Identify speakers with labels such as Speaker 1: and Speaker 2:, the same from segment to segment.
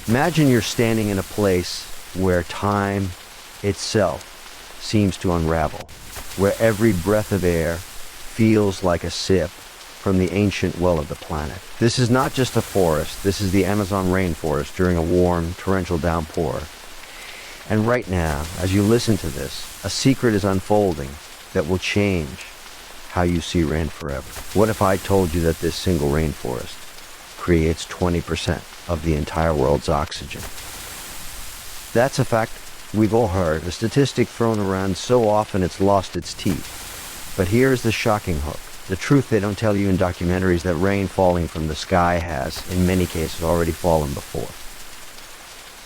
Speaker 1: Imagine you're standing in a place where time itself seems to unravel, where every breath of air feels like a sip from the ancient well of the planet. This is not just a forest, this is the Amazon rainforest during a warm, torrential downpour. And right now, as you listen to this, a secret is unfolding that will change how you see rain forever. What if I told you that this single rainforest creates 20% of the entire world's oxygen? That's a fact we've all heard, a statistic thrown around so often it's lost its teeth. But here's the shocking hook. The truth they don't tell you in documentaries that rain falling from the sky has, in many cases, already fallen before.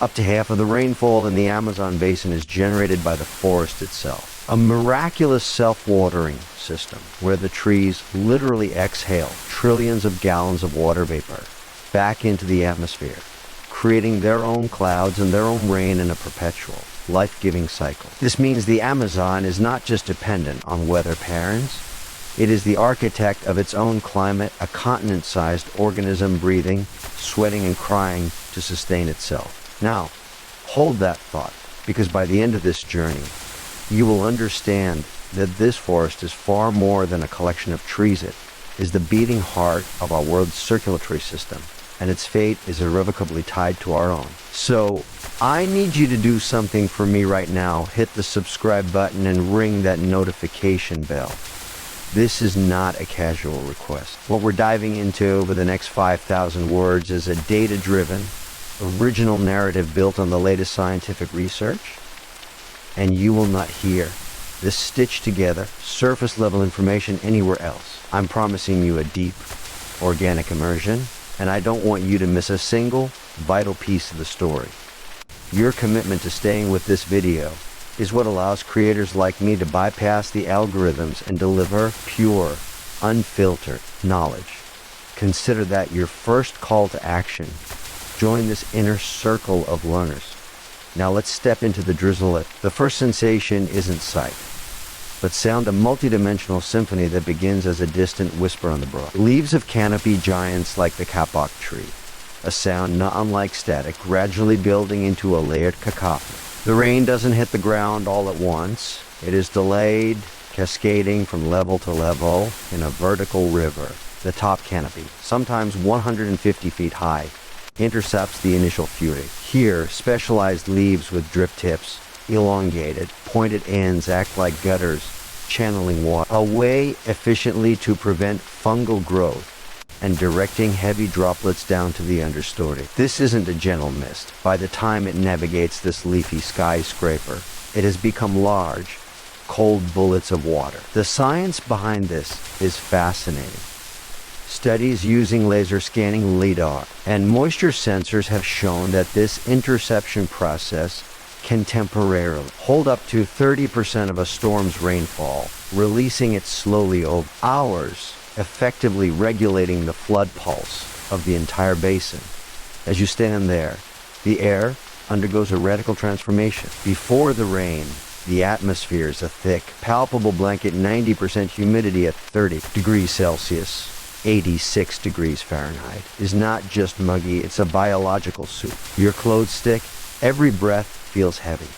Speaker 1: Up to half of the rainfall in the Amazon basin is generated by the forest itself. A miraculous self-watering system where the trees literally exhale trillions of gallons of water vapor back into the atmosphere, creating their own clouds and their own rain in a perpetual, life-giving cycle. This means the Amazon is not just dependent on weather patterns. It is the architect of its own climate, a continent-sized organism breathing, sweating, and crying to sustain itself. Now, hold that thought, because by the end of this journey, you will understand that this forest is far more than a collection of trees. It is the beating heart of our world's circulatory system, and its fate is irrevocably tied to our own. So, I need you to do something for me right now. Hit the subscribe button and ring that notification bell. This is not a casual request. What we're diving into over the next 5,000 words is a data-driven, original narrative built on the latest scientific research, and you will not hear this stitched together, surface-level information anywhere else. I'm promising you a deep, organic immersion, and I don't want you to miss a single, vital piece of the story. Your commitment to staying with this video is what allows creators like me to bypass the algorithms and deliver pure, unfiltered knowledge. Consider that your first call to action. Join this inner circle of learners. Now let's step into the drizzle. The first sensation isn't sight, but sound, a multidimensional symphony that begins as a distant whisper on the brook. Leaves of canopy giants like the kapok tree. A sound not unlike static, gradually building into a layered cacophony. The rain doesn't hit the ground all at once. It is delayed, cascading from level to level in a vertical river. The top canopy, sometimes 150 feet high, intercepts the initial fury. Here, specialized leaves with drip tips, elongated, pointed ends act like gutters, channeling water away efficiently to prevent fungal growth and directing heavy droplets down to the understory. This isn't a gentle mist. By the time it navigates this leafy skyscraper, it has become large, cold bullets of water. The science behind this is fascinating. Studies using laser scanning LIDAR and moisture sensors have shown that this interception process can temporarily hold up to 30% of a storm's rainfall, releasing it slowly over hours, effectively regulating the flood pulse of the entire basin. As you stand there, the air undergoes a radical transformation. Before the rain, the atmosphere is a thick, palpable blanket, 90% humidity at 30 degrees Celsius, 86 degrees Fahrenheit. Is not just muggy, it's a biological soup. Your clothes stick, every breath feels heavy.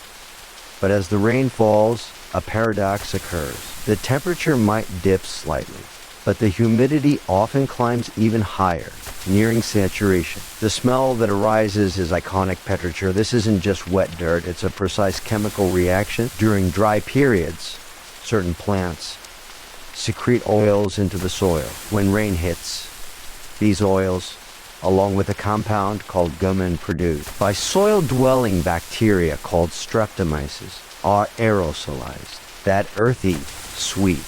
Speaker 1: But as the rain falls, a paradox occurs. The temperature might dip slightly, but the humidity often climbs even higher, nearing saturation. The smell that arises is iconic petrichor. This isn't just wet dirt, it's a precise chemical reaction. During dry periods, certain plants secrete oils into the soil. When rain hits, these oils, along with a compound called gummin produced by soil-dwelling bacteria called streptomyces, are aerosolized. That earthy, sweet,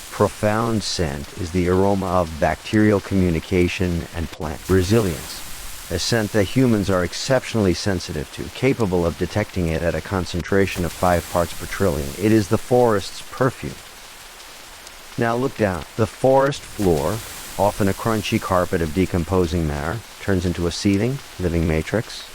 Speaker 1: profound scent is the aroma of bacterial communication and plant resilience, a scent that humans are exceptionally sensitive to, capable of detecting it at a concentration of 5 parts per trillion. It is the forest's perfume. Now look down. The forest floor, often a crunchy carpet of decomposing matter, turns into a seething, living matrix.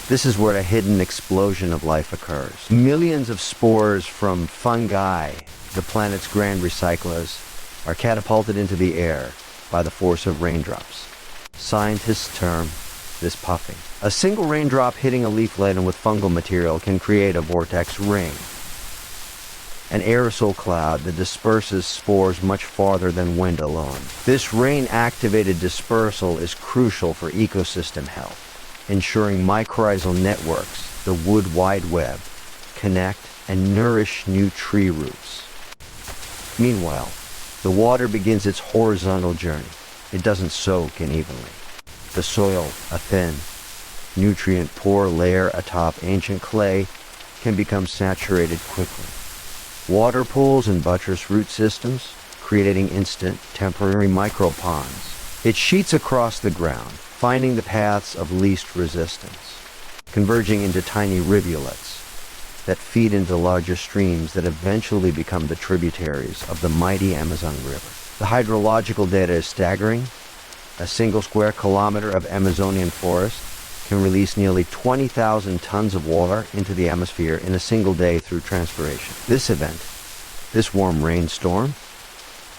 Speaker 1: This is where a hidden explosion of life occurs. Millions of spores from fungi, the planet's grand recyclers, are catapulted into the air by the force of raindrops. Scientists term this puffing. A single raindrop hitting a leaf laden with fungal material can create a vortex rain, an aerosol cloud that disperses spores much farther than wind alone. This rain-activated dispersal is crucial for ecosystem health, ensuring mycorrhizal networks, the wood wide web, connect and nourish new tree roots. Meanwhile, the water begins its horizontal journey. It doesn't soak in evenly. The soil, a thin, nutrient-poor layer atop ancient clay, can become saturated quickly. Water pools and buttress root systems, creating instant, temporary microponds. It sheets across the ground, finding the paths of least resistance, converging into tiny rivulets that feed into larger streams that eventually become the tributaries of the mighty Amazon River. The hydrological data is staggering. A single square kilometer of Amazonian forest can release nearly 20,000 tons of water into the atmosphere in a single day through transpiration. This event, this warm rainstorm,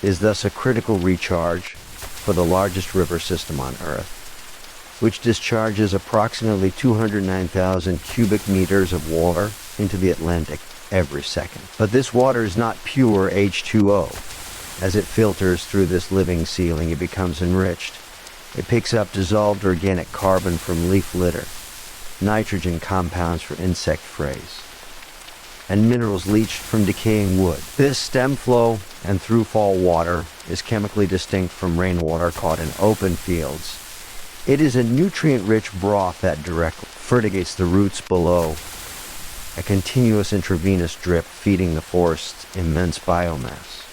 Speaker 1: is thus a critical recharge for the largest river system on Earth, which discharges approximately 209,000 cubic meters of water into the Atlantic every second. But this water is not pure H2O. As it filters through this living ceiling, it becomes enriched. It picks up dissolved organic carbon from leaf litter, nitrogen compounds for insect frays, and minerals leached from decaying wood. This stem flow and through-fall water is chemically distinct from rainwater caught in open fields. It is a nutrient-rich broth that directly fertigates the roots below, a continuous intravenous drip feeding the forest's immense biomass.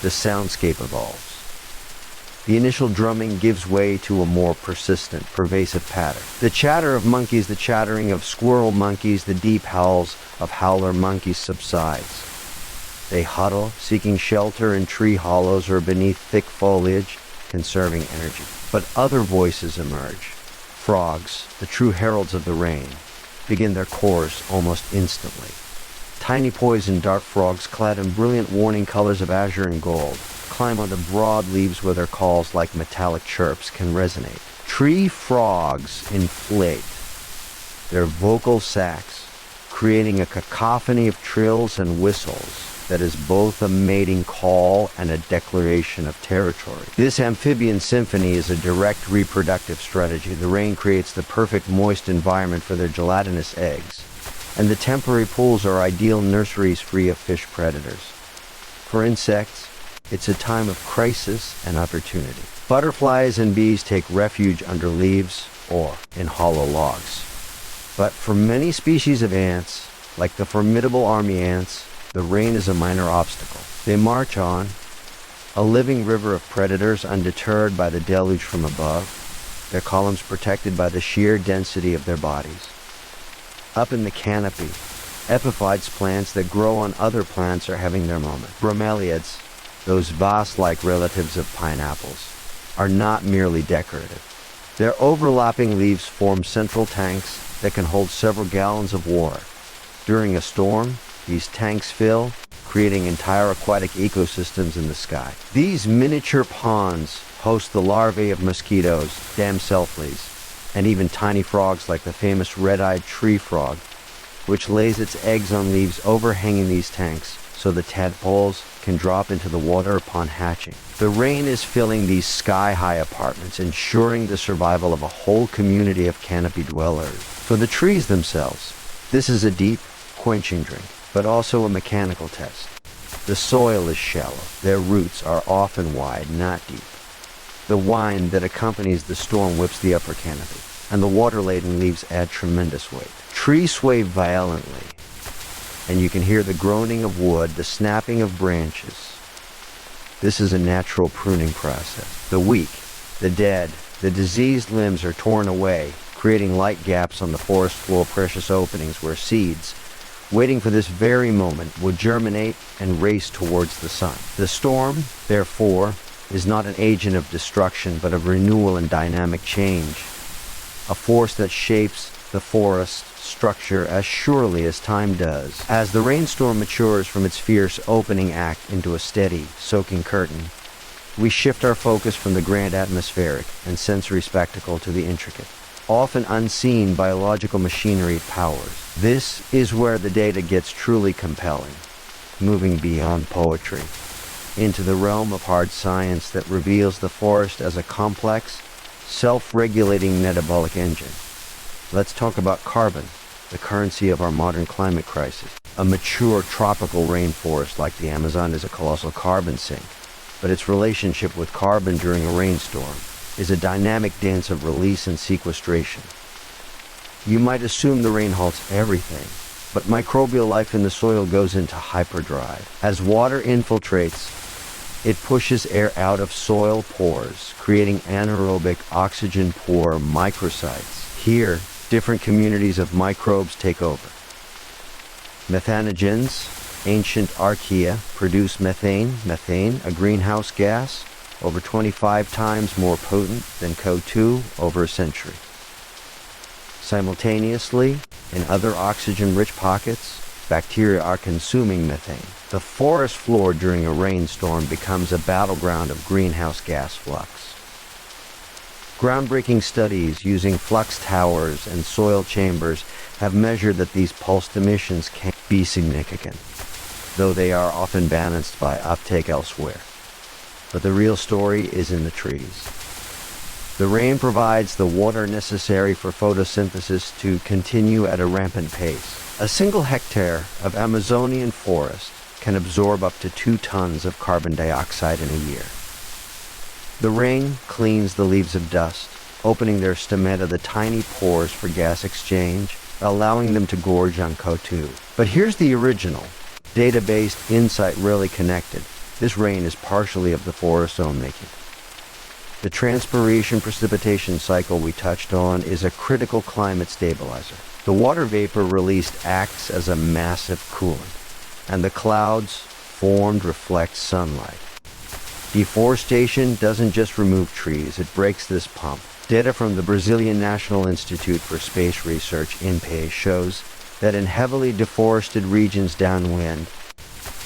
Speaker 1: The soundscape evolves. The initial drumming gives way to a more persistent, pervasive pattern. The chatter of monkeys, the chattering of squirrel monkeys, the deep howls of howler monkeys subsides. They huddle, seeking shelter in tree hollows or beneath thick foliage, conserving energy. But other voices emerge. Frogs, the true heralds of the rain, begin their chorus almost instantly. Tiny poisoned dark frogs clad in brilliant warning colors of azure and gold climb onto broad leaves where their calls like metallic chirps can resonate. Tree frogs inflate their vocal sacs, creating a cacophony of trills and whistles that is both a mating call and a declaration of territory. This amphibian symphony is a direct reproductive strategy. The rain creates the perfect moist environment for their gelatinous eggs, and the temporary pools are ideal nurseries free of fish predators. For insects, it's a time of crisis and opportunity. Butterflies and bees take refuge under leaves or in hollow logs. But for many species of ants, like the formidable army ants, the rain is a minor obstacle. They march on, a living river of predators undeterred by the deluge from above, their columns protected by the sheer density of their bodies. Up in the canopy, epiphytes plants that grow on other plants are having their moment. Bromeliads, those vase-like relatives of pineapples, are not merely decorative. Their overlapping leaves form central tanks that can hold several gallons of water. During a storm, these tanks fill, creating entire aquatic ecosystems in the sky. These miniature ponds host the larvae of mosquitoes, damselflies, and even tiny frogs like the famous red-eyed tree frog, which lays its eggs on leaves overhanging these tanks so the tadpoles can drop into the water upon hatching. The rain is filling these sky-high apartments, ensuring the survival of a whole community of canopy dwellers. For the trees themselves, this is a deep, quenching drink, but also a mechanical test. The soil is shallow. Their roots are often wide, not deep. The wind that accompanies the storm whips the upper canopy, and the water-laden leaves add tremendous weight. Trees sway violently, and you can hear the groaning of wood, the snapping of branches. This is a natural pruning process. The weak, the dead, the diseased limbs are torn away, creating light gaps on the forest floor, precious openings where seeds, waiting for this very moment, would germinate and race towards the sun. The storm, therefore, is not an agent of destruction, but of renewal and dynamic change, a force that shapes the forest structure as surely as time does. As the rainstorm matures from its fierce opening act into a steady, soaking curtain, we shift our focus from the grand atmospheric and sensory spectacle to the intricate, often unseen biological machinery it powers. This is where the data gets truly compelling, moving beyond poetry into the realm of hard science that reveals the forest as a complex, self-regulating metabolic engine. Let's talk about carbon, the currency of our modern climate crisis. A mature tropical rainforest like the Amazon is a colossal carbon sink, but its relationship with carbon during a rainstorm is a dynamic dance of release and sequestration. You might assume the rain halts everything, but microbial life in the soil goes into hyperdrive. As water infiltrates, it pushes air out of soil pores, creating anaerobic oxygen-poor microsites. Here, different communities of microbes take over. Methanogens, ancient archaea, produce methane, a greenhouse gas, over 25 times more potent than CO2 over a century. Simultaneously, in other oxygen-rich pockets, bacteria are consuming methane. The forest floor during a rainstorm becomes a battleground of greenhouse gas flux. Groundbreaking studies using flux towers and soil chambers have measured that these pulsed emissions can be significant, though they are often balanced by uptake elsewhere. But the real story is in the trees. The rain provides the water necessary for photosynthesis to continue at a rampant pace. A single hectare of Amazonian forest can absorb up to 2 tons of carbon dioxide in a year. The rain cleans the leaves of dust, opening their stomata, the tiny pores for gas exchange, allowing them to gorge on CO2. But here's the original, data-based insight rarely connected. This rain is partially of the forest's own making. The transpiration precipitation cycle we touched on is a critical climate stabilizer. The water vapor released acts as a massive coolant, and the clouds formed reflect sunlight. Deforestation doesn't just remove trees, it breaks this pump. Data from the Brazilian National Institute for Space Research, INPE, shows that in heavily deforested regions downwind,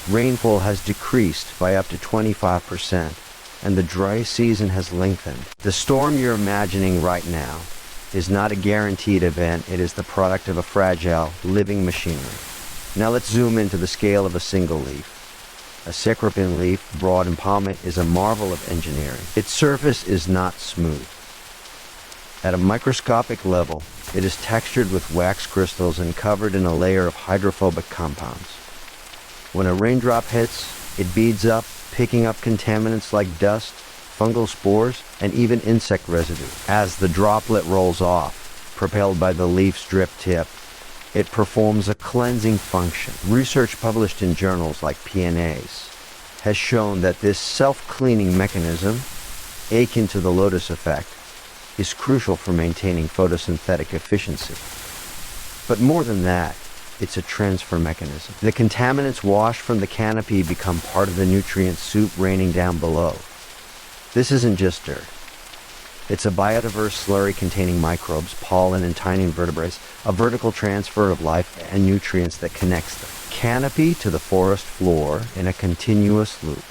Speaker 1: rainfall has decreased by up to 25%, and the dry season has lengthened. The storm you're imagining right now is not a guaranteed event, it is the product of a fragile, living machinery. Now let's zoom into the scale of a single leaf. A sacropin leaf, broad and palmate, is a marvel of engineering. Its surface is not smooth. At a microscopic level, it is textured with wax crystals and covered in a layer of hydrophobic compounds. When a raindrop hits, it beads up, picking up contaminants like dust, fungal spores, and even insect residue. As the droplet rolls off, propelled by the leaf's drip tip, it performs a cleansing function. Research published in journals like PNAS has shown that this self-cleaning mechanism, akin to the lotus effect, is crucial for maintaining photosynthetic efficiency. But more than that, it's a transfer mechanism. The contaminants washed from the canopy become part of the nutrient soup raining down below. This isn't just dirt. It's a biodiverse slurry containing microbes, pollen, and tiny invertebrates, a vertical transfer of life and nutrients that connects the canopy to the forest floor in a continuous loop.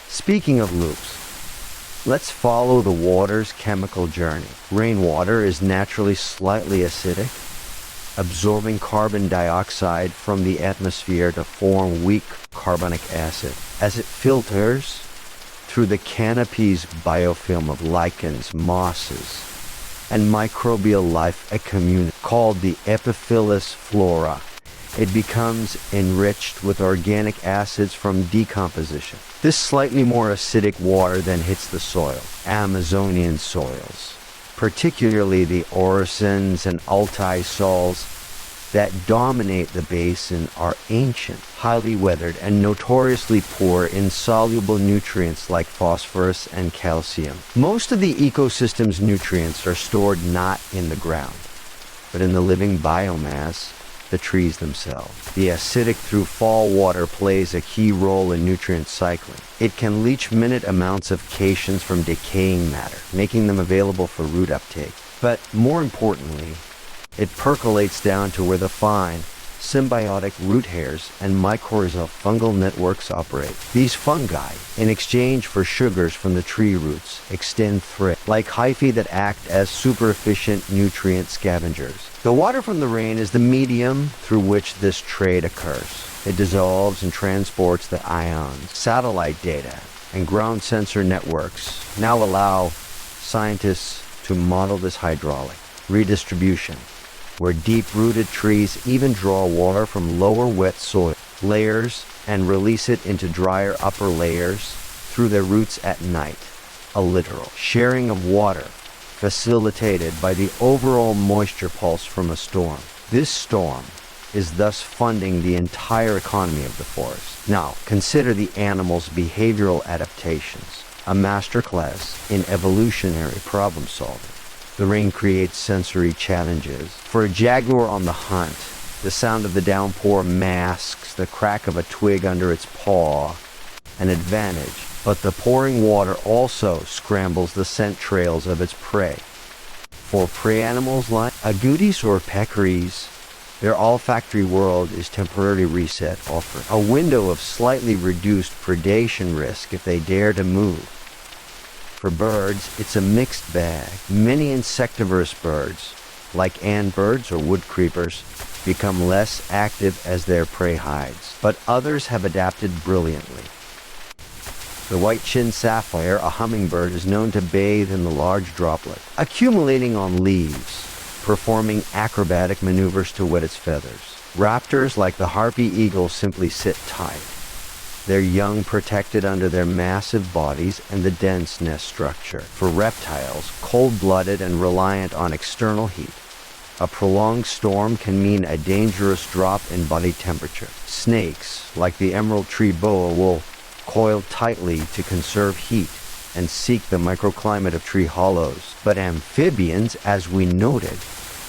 Speaker 1: Speaking of loops, let's follow the water's chemical journey. Rainwater is naturally slightly acidic, absorbing carbon dioxide from the atmosphere to form weak carbonic acid. As it filters through the canopy's biofilm of lichens, mosses, and microbial life, a community called the epiphyllous flora, it becomes enriched with organic acids from decomposition. This slightly more acidic water then hits the soil, Amazonian soils, particularly the Orisons and Altai soils that dominate the basin are ancient, highly weathered, and notoriously poor in soluble nutrients like phosphorus and calcium. Most of the ecosystem's nutrients are stored not in the ground, but in the living biomass, the trees themselves. The acidic through fall water plays a key role in nutrient cycling. It can leach minute amounts of cations from decaying matter, making them available for root uptake. But more importantly, it percolates down to where the fine, symbiotic root hairs, and mycorrhizal fungal networks operate. These fungi, in exchange for sugars from the tree roots, extend threads like hyphae that act as super-efficient nutrient scavengers. The water from the rain is the medium through which this trade occurs. It dissolves and transports the ions. Satellite data and ground sensor networks now allow scientists to model this hydraulic redistribution, where deep-rooted trees even draw water from lower wet soil layers and release it into drier upper layers through their roots at night. A literal sharing of water facilitated by the overall moisture pulse from a storm. This storm is thus funding the entire economy of the forest. Now, consider the animal's behavioral adaptations, a masterclass in evolutionary problem solving. The rain creates sensory challenges. For a jaguar on the hunt, the sound of the downpour masks the crack of a twig under its paw, an advantage. But the pouring water also scrambles the scent trails of its prey. For prey animals like agoutis or peccaries, their olfactory world is temporarily reset, offering a window of slightly reduced predation risk if they dare to move. For birds, it's a mixed bag. Many insectivorous birds, like antbirds or wood creepers, become less active as their prey hides, but others have adapted brilliantly. The white-chinned sapphire, a hummingbird, is known to bathe in the large droplet, accumulating on leaves, performing acrobatic maneuvers to wet its feathers. Raptors, like the harpy eagle, simply sit tight, their young protected under their massive bodies and the dense nest structure. For reptiles, cold-blooded and reliant on external heat, a prolonged storm can mean a dangerous drop in body temperature. Snakes, like the emerald tree boa, will coil tightly to conserve heat and seek the microclimate of tree hollows. But amphibians, as we noted,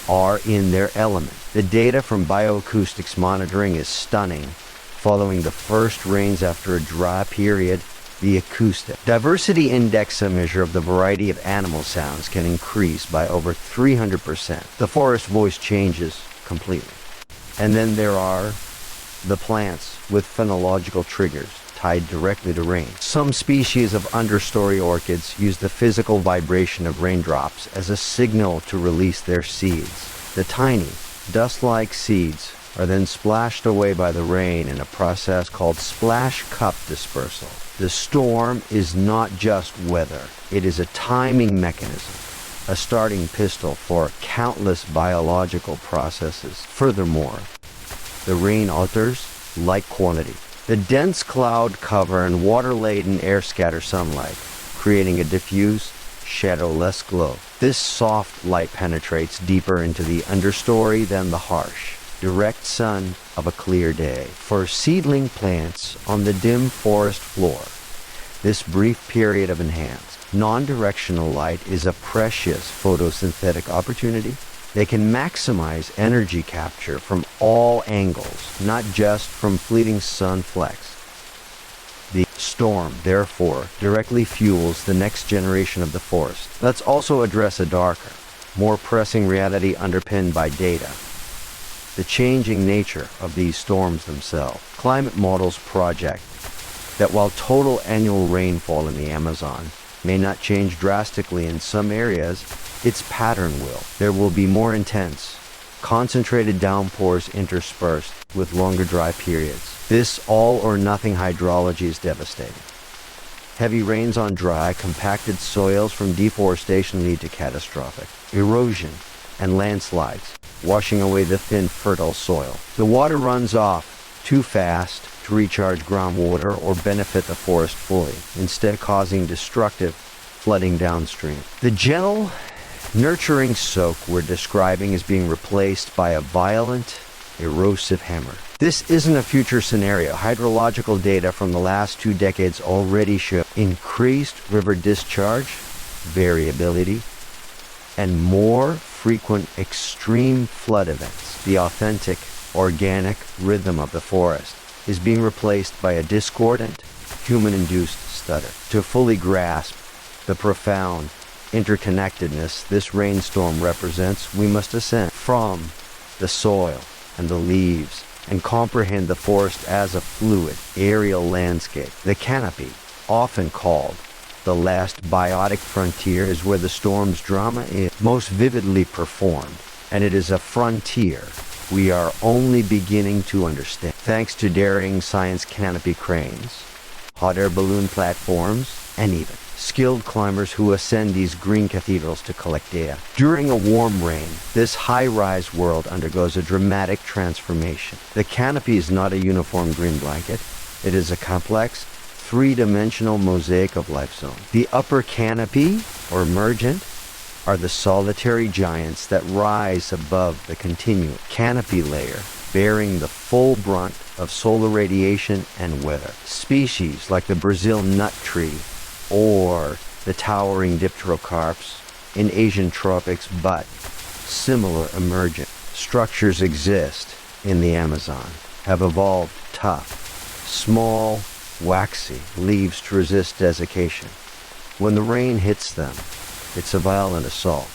Speaker 1: are in their element. The data from bioacoustics monitoring is stunning. Following the first rains after a dry period, the acoustic diversity index, a measure of the variety of animal sounds, can increase by over 300%. The forest voice changes completely. And then there are the plants with phenological triggers tied directly to rain. Some species of understory orchids use the physical vibration of raindrops as a signal to release their seeds. The tiny, dust-like seeds are then splashed away by the rain in a process called splash cup dispersal. The storm is not just weather, it is a timing mechanism, a starting pistol for countless biological processes. Furthermore, the rain alters light quantity. The dense cloud cover and water-laden air scatter sunlight, creating a diffuse, shadowless glow. This soft light penetrates deeper into the understory than the harsh, direct sun of a clear day. For seedling plants on the dim forest floor, this brief period of enhanced, non-directional light is a precious photosynthetic opportunity. They can maximize energy capture from all angles, not just from fleeting sun flecks. The storm, therefore, directly fuels the next generation of the forest. Let's also address a darker, more pressing reality underpinned by data: the changing nature of these storms themselves. Climate models project that while total annual rainfall in the Amazon may not change drastically in some areas, its pattern will. There will be more intense, concentrated downpours interspersed with longer dry periods. This all-or-nothing hydrology is devastating. Heavy rains on dry, compacted soils from deforestation lead to catastrophic erosion and landslides, washing away the thin, fertile soil. The water runs off too fast to recharge groundwater or benefit the forest fully, instead causing destructive flooding downstream. The gentle, nurturing soak we're describing is being replaced by a violent, erosive hammer. This isn't a future scenario. Hydrological data from the last 2 decades already show increased river discharge, variability, and more frequent extreme flood events. The authentic, organic rhythm of the forest is being replaced by a discordant, human-induced stutter. To fully grasp the profound interconnectedness this rainstorm represents, we must ascend from the soil and the leaves, and comprehend the forest as a fluid, aerial landscape. The canopy, often called the last biotic frontier, is where the storm's drama is most vividly performed, and it is a frontier we are only beginning to understand. Thanks to daring science canopy cranes, hot air balloon platforms, and even skilled climbers who ascend these green cathedrals to collect air. During a warm rain, this high-rise world undergoes a dramatic transformation. The canopy is not a uniform green blanket. It is a complex, three-dimensional mosaic of life zones. The upper canopy, or emergent, are the solitary giants that rise above the continuous canopy layer, bearing the full brunt of solar radiation and weather. Species like the Brazil nut tree or the towering dipterocarps in Asian tropics, but similar emergent structures exist in the Amazon, have evolved tough, small, waxy leaves to resist desiccation. When the rain hits them, it's a violent assault.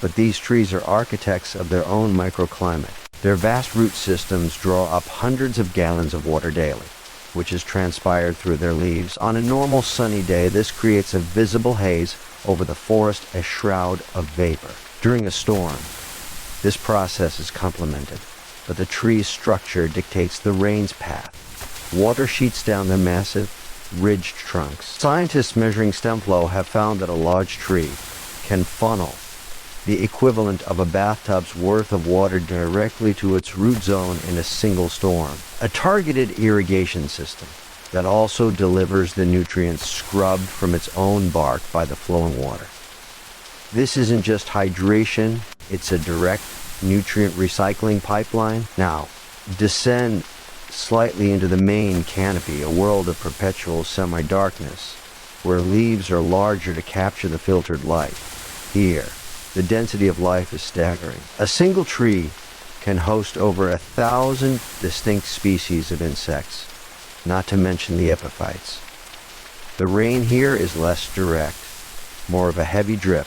Speaker 1: But these trees are architects of their own microclimate. Their vast root systems draw up hundreds of gallons of water daily, which is transpired through their leaves. On a normal sunny day, this creates a visible haze over the forest, a shroud of vapor. During a storm, this process is complemented, but the tree's structure dictates the rain's path. Water sheets down their massive, ridged trunks. Scientists measuring stem flow have found that a large tree can funnel the equivalent of a bathtub's worth of water directly to its root zone in a single storm. A targeted irrigation system that also delivers the nutrients scrubbed from its own bark by the flowing water. This isn't just hydration, it's a direct nutrient recycling pipeline. Now, descend slightly into the main canopy, a world of perpetual semi-darkness, where leaves are larger to capture the filtered light. Here, the density of life is staggering. A single tree can host over 1,000 distinct species of insects, not to mention the epiphytes. The rain here is less direct, more of a heavy drip.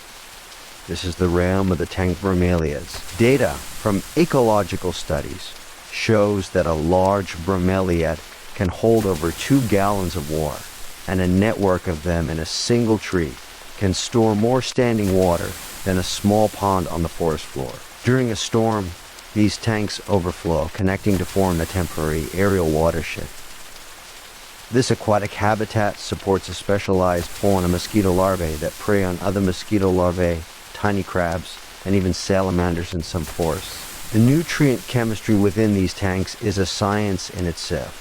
Speaker 1: This is the realm of the tank bromeliads. Data from ecological studies shows that a large bromeliad can hold over 2 gallons of water, and a network of them in a single tree can store more standing water than a small pond on the forest floor. During a storm, these tanks overflow, connecting to form a temporary aerial watershed. This aquatic habitat supports a specialized fauna mosquito larvae that prey on other mosquito larvae, tiny crabs, and even salamanders in some forests. The nutrient chemistry within these tanks is a science in itself.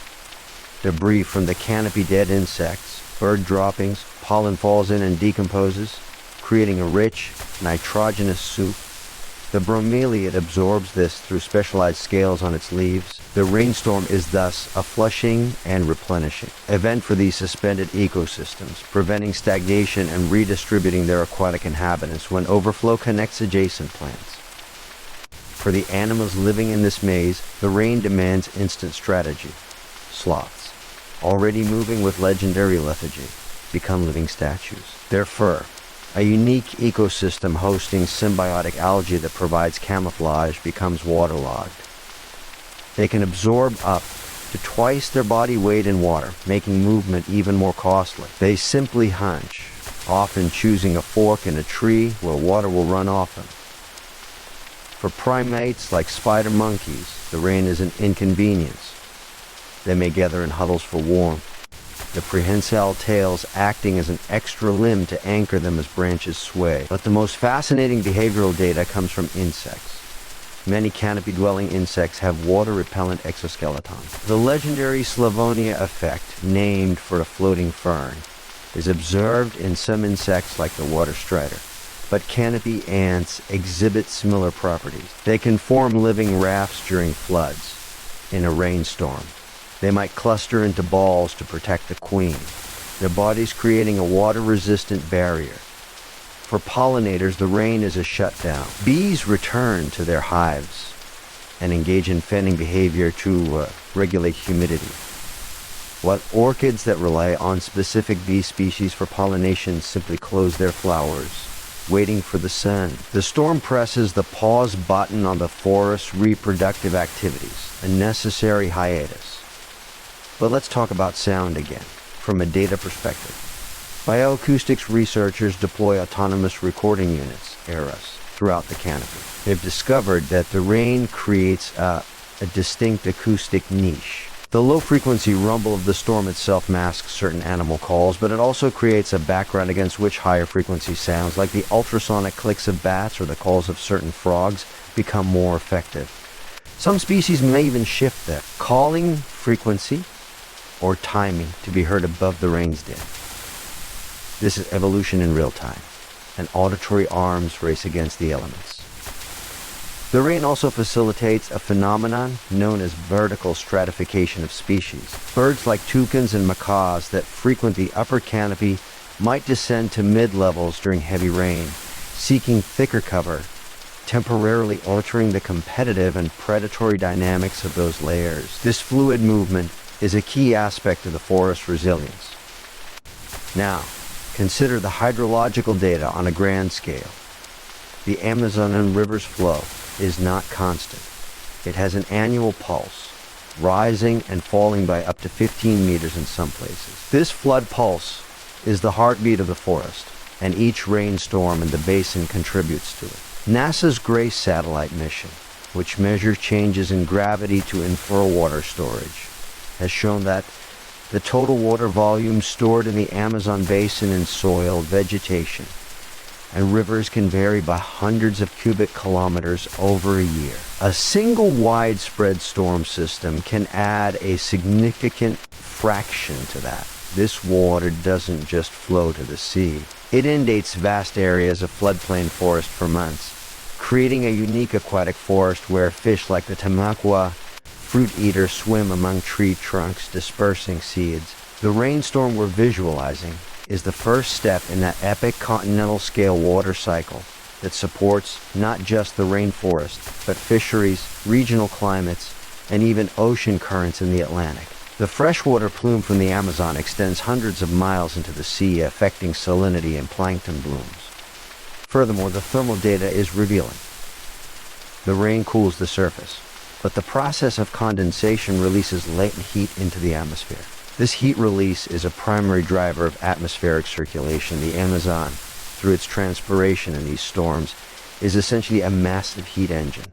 Speaker 1: Debris from the canopy dead insects, bird droppings, pollen falls in and decomposes, creating a rich, nitrogenous soup. The bromeliad absorbs this through specialized scales on its leaves. The rainstorm is thus a flushing and replenishing event for these suspended ecosystems, preventing stagnation and redistributing their aquatic inhabitants when overflow connects adjacent plants. For the animals living in this maze, the rain demands instant strategy. Sloths, already moving with legendary lethargy, become living statues. Their fur, a unique ecosystem hosting symbiotic algae that provides camouflage, becomes waterlogged. They can absorb up to twice their body weight in water, making movement even more costly. They simply hunch, often choosing a fork in a tree where water will run off them. For primates like spider monkeys, the rain is an inconvenience. They may gather in huddles for warmth, the prehensile tails acting as an extra limb to anchor them as branches sway. But the most fascinating behavioral data comes from insects. Many canopy-dwelling insects have water-repellent exoskeletons. The legendary Slavonia effect, named for a floating fern, is observed in some insects like the water strider. But canopy ants exhibit similar properties. They can form living rafts during floods. In a rainstorm, they might cluster into balls to protect the queen, their bodies creating a water-resistant barrier. For pollinators, the rain is a shutdown. Bees return to their hives and engage in fanning behavior to regulate humidity. While orchids that rely on specific bee species for pollination simply close their flowers, waiting for the sun. The storm presses the pause button on the forest's reproductive activities, a necessary hiatus. But let's talk about sound again, from a data perspective. Bioacoustics researchers deploy autonomous recording units, ARUs, throughout the canopy. They've discovered that the rain creates a distinct acoustic niche. The low-frequency rumble of the storm itself masks certain animal calls, but it also creates a background against which higher-frequency sounds, like the ultrasonic clicks of bats or the calls of certain frogs, become more effective. Some species may even shift their calling frequency or timing to be heard above the rain's din. This is evolution in real time, and auditory arms race against the elements. The rain also facilitates a phenomenon known as vertical stratification of species. Birds like toucans and macaws that frequent the upper canopy might descend to mid-levels during heavy rain, seeking thicker cover, temporarily altering the competitive and predatory dynamics of those layers. This fluid movement is a key aspect of the forest's resilience. Now, consider the hydrological data on a grand scale. The Amazon river's flow is not constant. It has an annual pulse, rising and falling by up to 15 meters in some places. This flood pulse is the heartbeat of the forest, and each rainstorm in the basin contributes to it. NASA's GRACE satellite mission, which measures changes in gravity to infer water storage, has shown that the total water volume stored in the Amazon basin in soil, vegetation, and rivers can vary by hundreds of cubic kilometers over a year. A single widespread storm system can add a significant fraction to that. This water doesn't just flow to the sea. It inundates vast areas of floodplain forest for months, creating a unique aquatic forest where fish like the tamaqua fruit eater swim among tree trunks, dispersing seeds. The rainstorm we're visualizing is the first step in that epic continental-scale water cycle that supports not just the rainforest, but fisheries, regional climates, and even ocean currents in the Atlantic. The freshwater plume from the Amazon extends hundreds of miles into the sea, affecting salinity and plankton blooms. Furthermore, the thermal data is revealing. The rain cools the surface, but the process of condensation releases latent heat into the atmosphere. This heat release is a primary driver of atmospheric circulation. The Amazon, through its transpiration in these storms, is essentially a massive heat engine.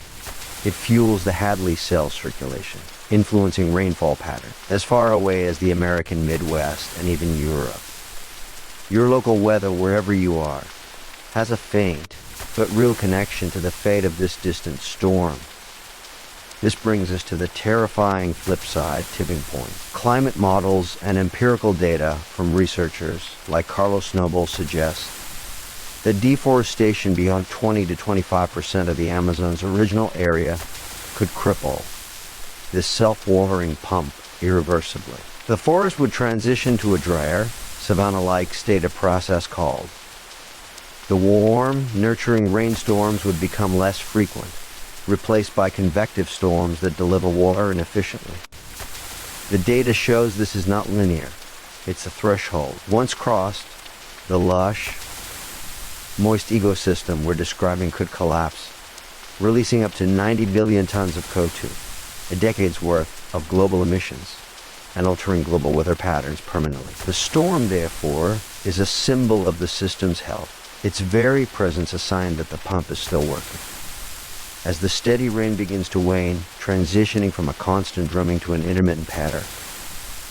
Speaker 1: It fuels the Hadley cell circulation, influencing rainfall patterns as far away as the American Midwest and even Europe. Your local weather, wherever you are, has a faint but real connection to the fate of this distant storm. This brings us to the terrifying flip side, tipping point. Climate models and empirical data from researchers like Carlos Noble suggest that deforestation beyond 20 to 25% of the Amazon's original area could cripple this self-watering pump irreversibly. The forest would transition to a drier, savanna-like state of process called. The warm, nurturing rainstorms would become less frequent, replaced by convective storms that deliver water inefficiently. The data shows this is not linear. It's a threshold. Once crossed, the lush, moist ecosystem we're describing could collapse, releasing up to 90 billion tons of CO2, a decade's worth of global emissions, and altering global weather patterns permanently. The storm, therefore, is a symbol of the system's health. Its very presence a sign that the pump is still working. As the steady rain begins to wane, transitioning from a constant drumming to an intermittent patter,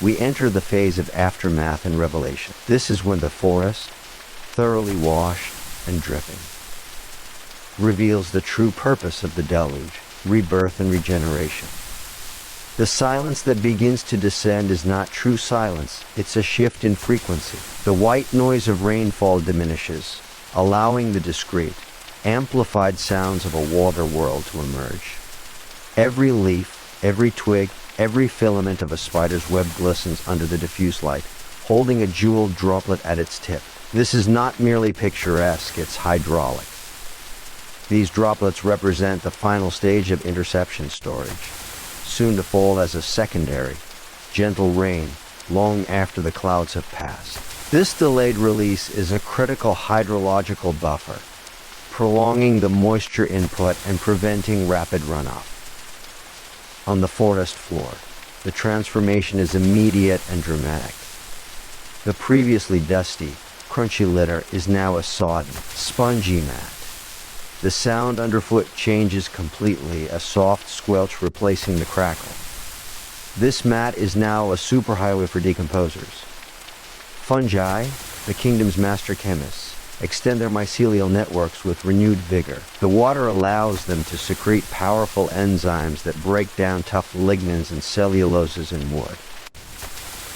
Speaker 1: we enter the phase of aftermath and revelation. This is when the forest, thoroughly washed and dripping, reveals the true purpose of the deluge, rebirth and regeneration. The silence that begins to descend is not true silence, it's a shift in frequency. The white noise of rainfall diminishes, allowing the discrete, amplified sounds of a water world to emerge. Every leaf, every twig, every filament of a spider's web glistens under the diffuse light, holding a jeweled droplet at its tip. This is not merely picturesque, it's hydraulic. These droplets represent the final stage of interception storage, soon to fall as a secondary, gentle rain long after the clouds have passed. This delayed release is a critical hydrological buffer, prolonging the moisture input and preventing rapid runoff. On the forest floor, the transformation is immediate and dramatic. The previously dusty, crunchy litter is now a sodden, spongy mat. The sound underfoot changes completely, a soft squelch replacing the crackle. This mat is now a superhighway for decomposers. Fungi, the kingdom's master chemists, extend their mycelial networks with renewed vigor. The water allows them to secrete powerful enzymes that break down tough lignins and celluloses in wood.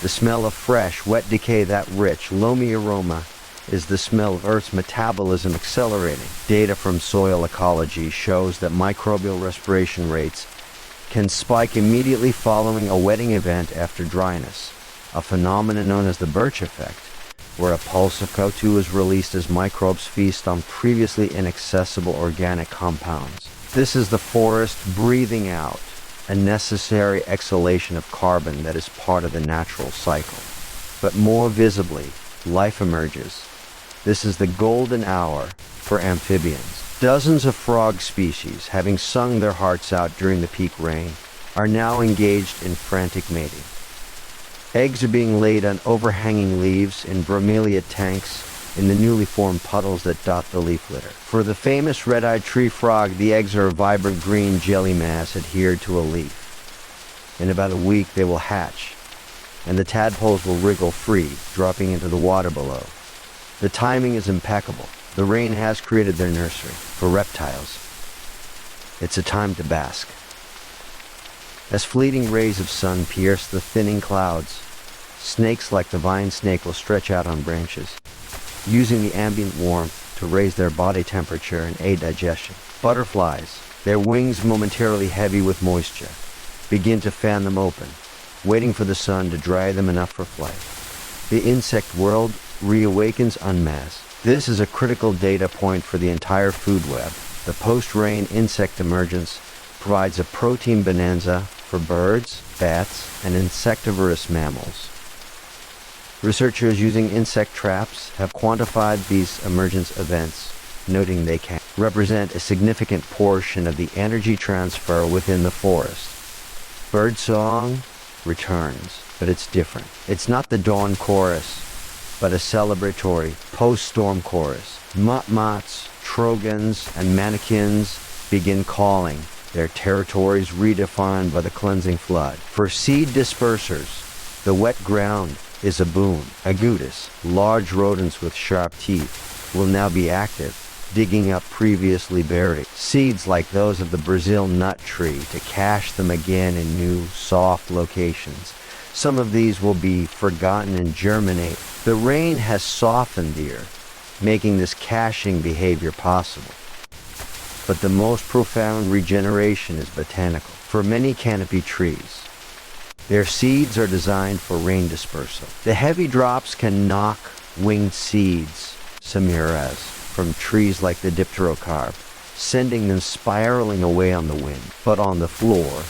Speaker 1: The smell of fresh, wet decay, that rich, loamy aroma, is the smell of Earth's metabolism accelerating. Data from soil ecology shows that microbial respiration rates can spike immediately following a wetting event after dryness, a phenomenon known as the birch effect, where a pulse of CO2 is released as microbes feast on previously inaccessible organic compounds. This is the forest breathing out a necessary exhalation of carbon that is part of the natural cycle. But more visibly, life emerges. This is the golden hour for amphibians. Dozens of frog species, having sung their hearts out during the peak rain, are now engaged in frantic mating. Eggs are being laid on overhanging leaves in bromelia tanks in the newly formed puddles that dot the leaf litter. For the famous red-eyed tree frog, the eggs are a vibrant green jelly mass adhered to a leaf. In about a week they will hatch, and the tadpoles will wriggle free, dropping into the water below. The timing is impeccable. The rain has created their nursery. For reptiles, it's a time to bask. As fleeting rays of sun pierce the thinning clouds, snakes like the vine snake will stretch out on branches, using the ambient warmth to raise their body temperature and aid digestion. Butterflies, their wings momentarily heavy with moisture, begin to fan them open, waiting for the sun to dry them enough for flight. The insect world reawakens en masse. This is a critical data point for the entire food web. The post-rain insect emergence provides a protein bonanza for birds, bats, and insectivorous mammals. Researchers using insect traps have quantified these emergence events, noting they can represent a significant portion of the energy transfer within the forest. Birdsong returns, but it's different. It's not the dawn chorus, but a celebratory post-storm chorus. Motmots, trogons, and manakins begin calling, their territories redefined by the cleansing flood. For seed dispersers, the wet ground is a boon. Agoutis, large rodents with sharp teeth, will now be active, digging up previously buried seeds like those of the Brazil nut tree to cache them again in new, soft locations. Some of these will be forgotten and germinate. The rain has softened the earth, making this caching behavior possible. But the most profound regeneration is botanical. For many canopy trees, their seeds are designed for rain dispersal. The heavy drops can knock winged seeds, samaras, from trees like the dipterocarp, sending them spiraling away on the wind. But on the floor,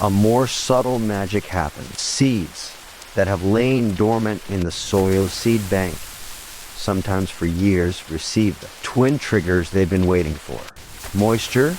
Speaker 1: a more subtle magic happens. Seeds that have lain dormant in the soil seed bank, sometimes for years, receive the twin triggers they've been waiting for: moisture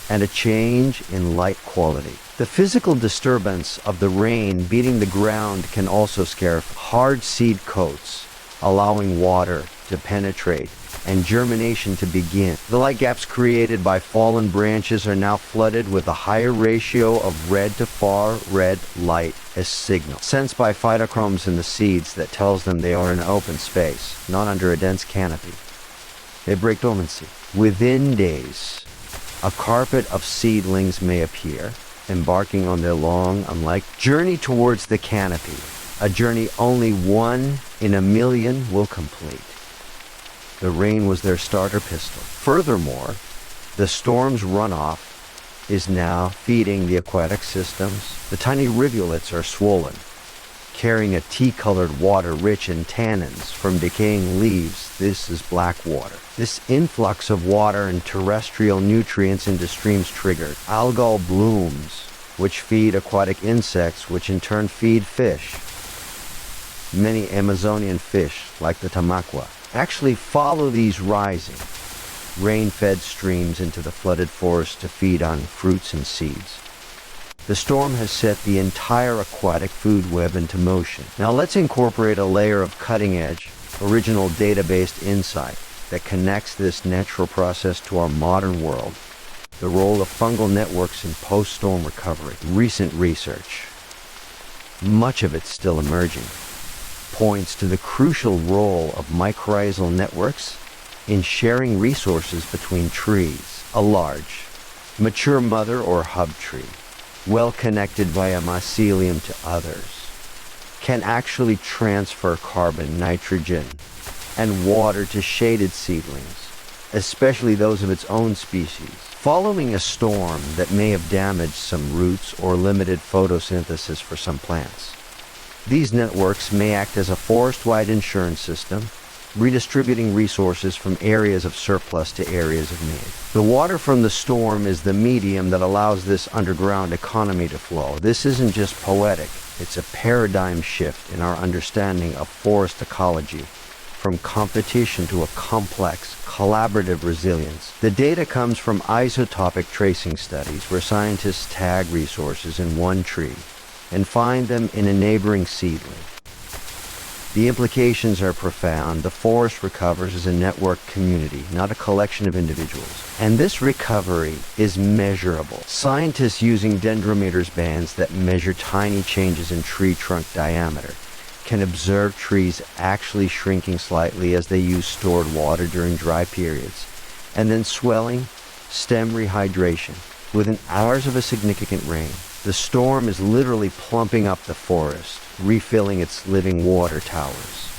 Speaker 1: and a change in light quality. The physical disturbance of the rain beating the ground can also scare hard seed coats, allowing water to penetrate and germination to begin. The light gaps created by fallen branches are now flooded with a higher ratio of red to far red light as signal, sensed by phytochromes in the seeds that tells them they are in an open space, not under a dense canopy. They break dormancy. Within days, a carpet of seedlings may appear, embarking on their long, unlike journey towards the canopy, a journey only one in a million will complete. The rain was their starter pistol. Furthermore, the storm's runoff is now feeding the aquatic systems. The tiny rivulets are swollen, carrying a tea-colored water rich in tannins from decaying leaves. This is black water. This influx of water and terrestrial nutrients into streams triggered algal blooms, which feed aquatic insects, which in turn feed fish. Many Amazonian fish, like the tamaqua, actually follow these rising, rain-fed streams into the flooded forest to feed on fruits and seeds. The storm has set the entire aquatic food web into motion. Now let's incorporate a layer of cutting-edge, original data-based insight that connects this natural process to our modern world. The role of fungal networks in post-storm recovery. Recent research, much of it still emerging, points to the crucial role of mycorrhizal networks in sharing resources between trees. A large, mature mother or hub tree, well connected via mycelium to others, can actually transfer carbon, nitrogen, and water to shaded seedlings, especially those of its own species. Following a storm that may have damaged some roots or limited photosynthesis for some plants, these networks may act as a forest-wide insurance system, redistributing resources from areas of surplus to areas of need. The water from the storm is the medium that allows this underground economy to flow. This isn't just poetic, it's a paradigm shift in our understanding of forest ecology, from competition to a complex, collaborative resilience. The data comes from isotopic tracing studies where scientists tag resources in one tree and find them in a neighboring seedling. The implications are profound. The forest recovers as a network community, not a collection of individuals. And this recovery is measurable. Scientists using dendrometers bands that measure tiny changes in tree trunk diameter can observe trees actually shrinking slightly as they use stored water during dry periods, and then swelling, stem rehydration, within hours of a significant rain. The storm is literally plumping up the forest, refilling its living water towers.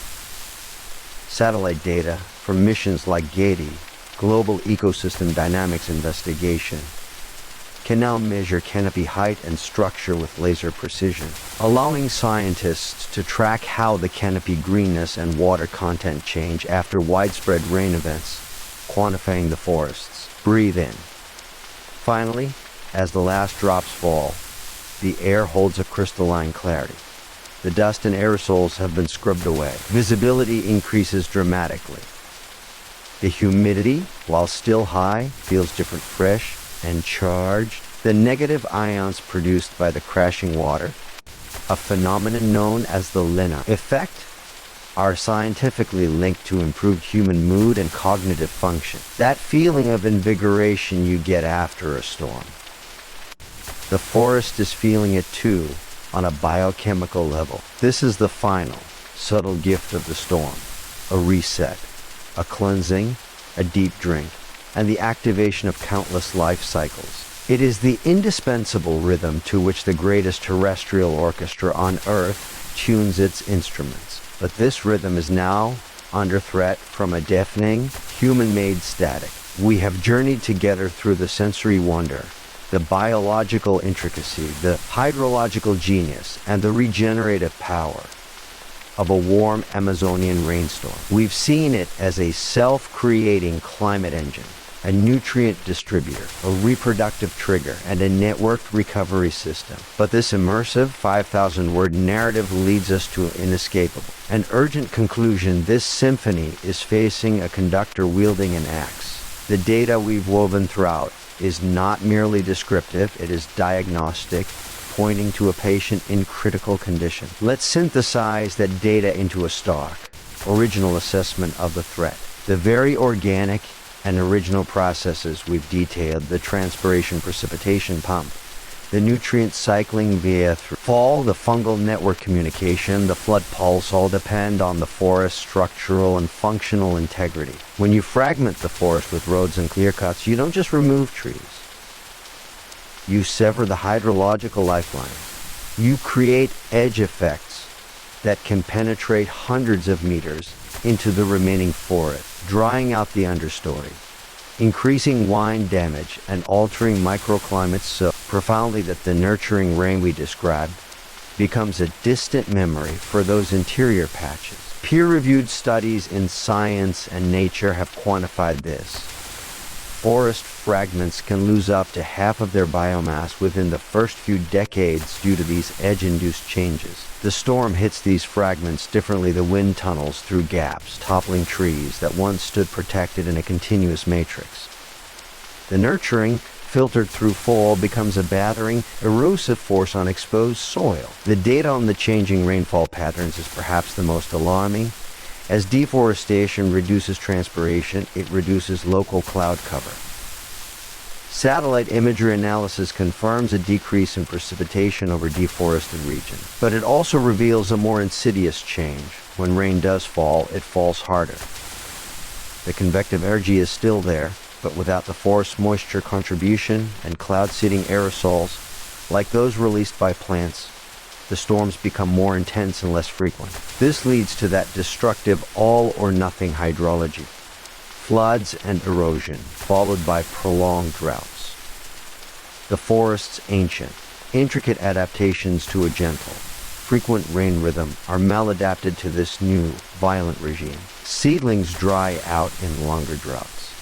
Speaker 1: Satellite data from missions like Getty, Global Ecosystem Dynamics Investigation, can now measure canopy height and structure with laser precision, allowing scientists to track how the canopy greenness and water content change after widespread rain events, quantifying the forests. Breathe in. Finally, as the last drops fall, the air holds a crystalline clarity. The dust and aerosols have been scrubbed away. Visibility increases dramatically. The humidity, while still high, feels different, fresh and charged. The negative ions produced by the crashing water, a phenomenon known as the Lena effect, are scientifically linked to improved human mood and cognitive function. That feeling of invigoration you get after a storm. The forest is feeling it too, on a biochemical level. This is the final, subtle gift of the storm. A reset, a cleansing, a deep drink, and the activation of countless life cycles. It is the indispensable rhythm to which the greatest terrestrial orchestra on Earth tunes its instruments. But this rhythm is now under threat from a deafening, human-made static. We have journeyed together through the sensory wonder, the biological intricacy, the hydrological genius, and the regenerative power of a warm Amazonian rainstorm. We've seen it as a self-creating climate engine, a nutrient distributor, a reproductive trigger, and a networked recovery system. But this immersive 5,000-word narrative leads us to an inescapable, an urgent conclusion. This symphony is facing a conductor wielding an axe. The data we've woven throughout is not merely descriptive, it is diagnostic, pointing to a patient in critical condition. Let's synthesize that data into a stark, original assessment of the threat. The very organic and original processes we've detailed, the transpiration precipitation pump, the nutrient cycling via fall, the fungal network communication, the flood pulse, all depend on the forest's structural and functional integrity. When you fragment the forest with roads and clear cuts, you don't just remove trees. You sever the hydrological lifeline. You create edge effects that can penetrate hundreds of meters into the remaining forest, drying out the understory, increasing wind damage and altering microclimates so profoundly that the nurturing rain we described becomes a distant memory for those interior patches. Peer-reviewed studies in Science and Nature have quantified this. Forest fragments can lose up to half of their biomass within the first few decades due to these edge-induced changes. The storm hits these fragments differently. The wind tunnels through gaps, toppling trees that once stood protected in a continuous matrix. The nurturing, filtered through fall, becomes a battering, erosive force on exposed soil. The data on the changing rainfall patterns is perhaps the most alarming. As deforestation reduces transpiration, it reduces local cloud cover. Satellite imagery analysis confirms a decrease in precipitation over deforested regions, but it also reveals a more insidious change. When rain does fall, it falls harder. The convective energy is still there, but without the forest moisture contribution and cloud-seeding aerosols, like those released by plants, the storms become more intense and less frequent. This leads to that destructive all-or-nothing hydrology. Floods and erosion, followed by prolonged droughts. The forest's ancient, intricate adaptations to a gentle, frequent rain rhythm are maladapted to this new, violent regime. Seedlings dry out in longer droughts.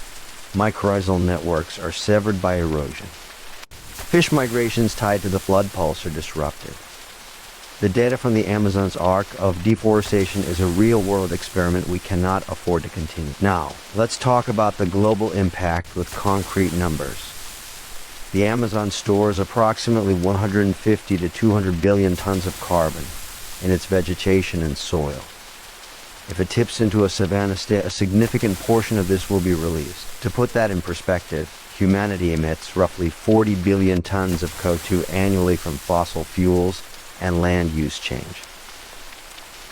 Speaker 1: Mycorrhizal networks are severed by erosion. Fish migrations tied to the flood pulse are disrupted. The data from the Amazon's arc of deforestation is a real-world experiment we cannot afford to continue. Now, let's talk about the global impact with concrete numbers. The Amazon stores approximately 150 to 200 billion tons of carbon in its vegetation and soil. If it tips into a savanna state, a significant portion of this will be released. To put that in perspective, humanity emits roughly 40 billion tons of CO2 annually from fossil fuels and land use change.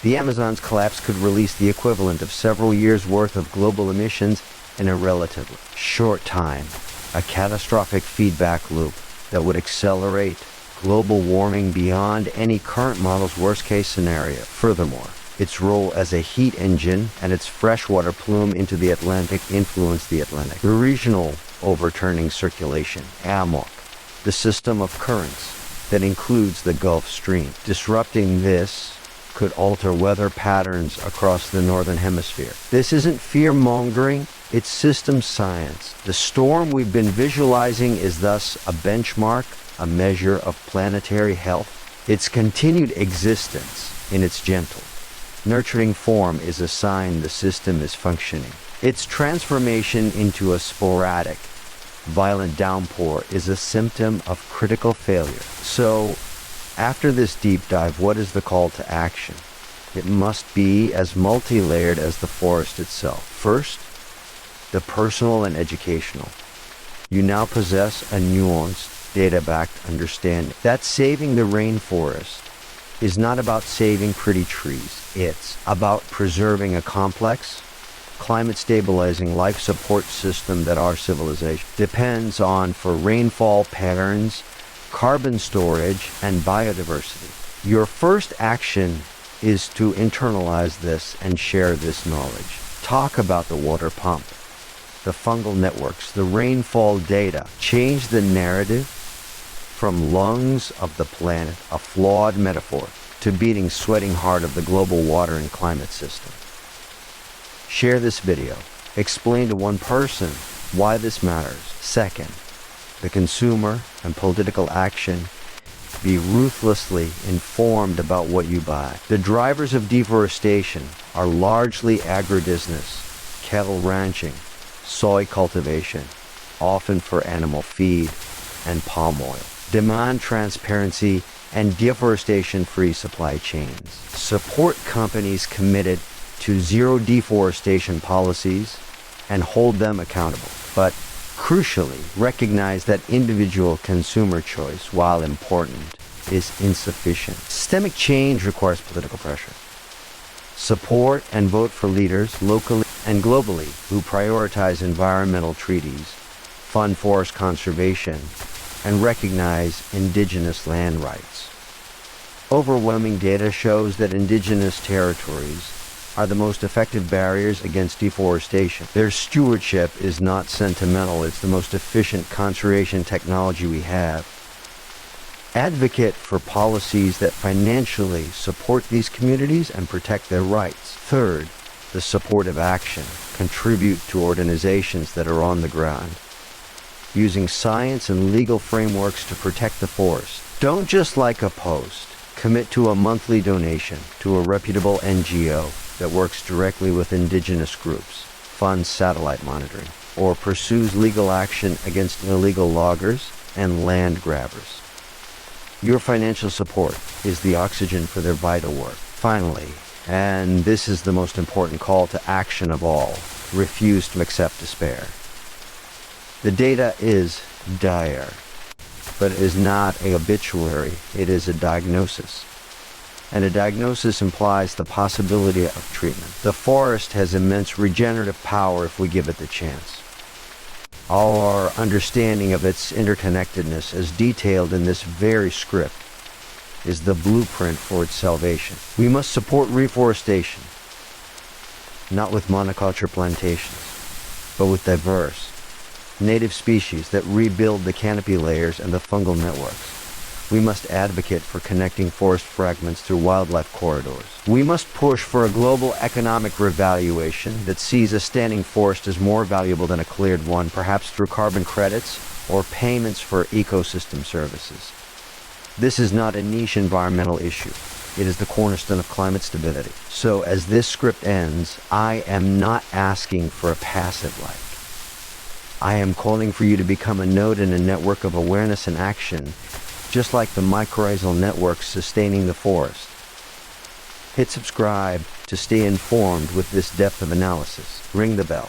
Speaker 1: The Amazon's collapse could release the equivalent of several years' worth of global emissions in a relatively short time, a catastrophic feedback loop that would accelerate global warming beyond any current model's worst-case scenario. Furthermore, its role as a heat engine and its freshwater plume into the Atlantic influence the Atlantic. The regional overturning circulation, AMOC, the system of currents that includes the Gulf Stream. Disrupting this could alter weather patterns across the northern hemisphere. This isn't fear-mongering, it's system science. The storm we've been visualizing is thus a benchmark, a measure of planetary health. Its continued existence in its gentle, nurturing form is a sign the system is functioning. Its transformation into a sporadic, violent downpour is a symptom of critical failure. So, after this deep dive, what is the call to action? It must be as multi-layered as the forest itself. First, the personal and educational. You now possess a nuanced, data-backed understanding that saving the rainforest is not about saving pretty trees. It's about preserving a complex, climate-stabilizing life support system that our civilization depends on for rainfall patterns, carbon storage, and biodiversity. Your first action is to internalize this and share this knowledge. Talk about the water pump, the fungal networks, the rainfall data. Change the narrative from lungs of the planet, a flawed metaphor, to beating sweating heart of the global water and climate system. Share this video. Explain to one person why this matters. Second, the consumer and political action. Be ruthlessly informed about what you buy. The drivers of deforestation are largely agribusiness, cattle ranching, soy cultivation, often for animal feed, and palm oil. Demand transparency and deforestation-free supply chains. Support companies committed to zero deforestation policies and hold them accountable. But crucially, recognize that individual consumer choice, while important, is insufficient. Systemic change requires political pressure. Support and vote for leaders locally and globally who prioritize environmental treaties, fund forest conservation, and recognize indigenous land rights. Overwhelming data shows that indigenous territories are the most effective barriers against deforestation. Their stewardship is not sentimental, it's the most efficient conservation technology we have. Advocate for policies that financially support these communities and protect their rights. Third, the supportive action. Contribute to organizations that are on the ground, using science and legal frameworks to protect the forest. Don't just like a post. Commit to a monthly donation to a reputable NGO that works directly with indigenous groups, funds satellite monitoring, or pursues legal action against illegal loggers and land grabbers. Your financial support is the oxygen for their vital work. Finally, and this is the most important call to action of all, refuse to accept despair. The data is dire, but it is not an obituary, it is a diagnosis. And a diagnosis implies the possibility of treatment. The forest has immense regenerative power if we give it the chance. Our understanding of its interconnectedness, as detailed in this very script, is the blueprint for its salvation. We must support reforestation, not with monoculture plantations, but with diverse, native species that rebuild the canopy layers and the fungal networks. We must advocate for connecting forest fragments through wildlife corridors. We must push for a global economic revaluation that sees a standing forest as more valuable than a cleared one, perhaps through carbon credits or payments for ecosystem services. This is not a niche environmental issue. It is the cornerstone of climate stability. So as this script ends, I am not asking for a passive like. I am calling for you to become a node in a network of awareness and action, just like the mycorrhizal networks sustaining the forest. Hit subscribe to stay informed with this depth of analysis. Ring the bell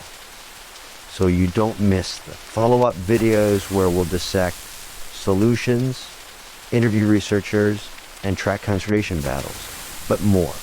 Speaker 1: so you don't miss the follow-up videos where we'll dissect solutions, interview researchers, and track conservation battles, but more.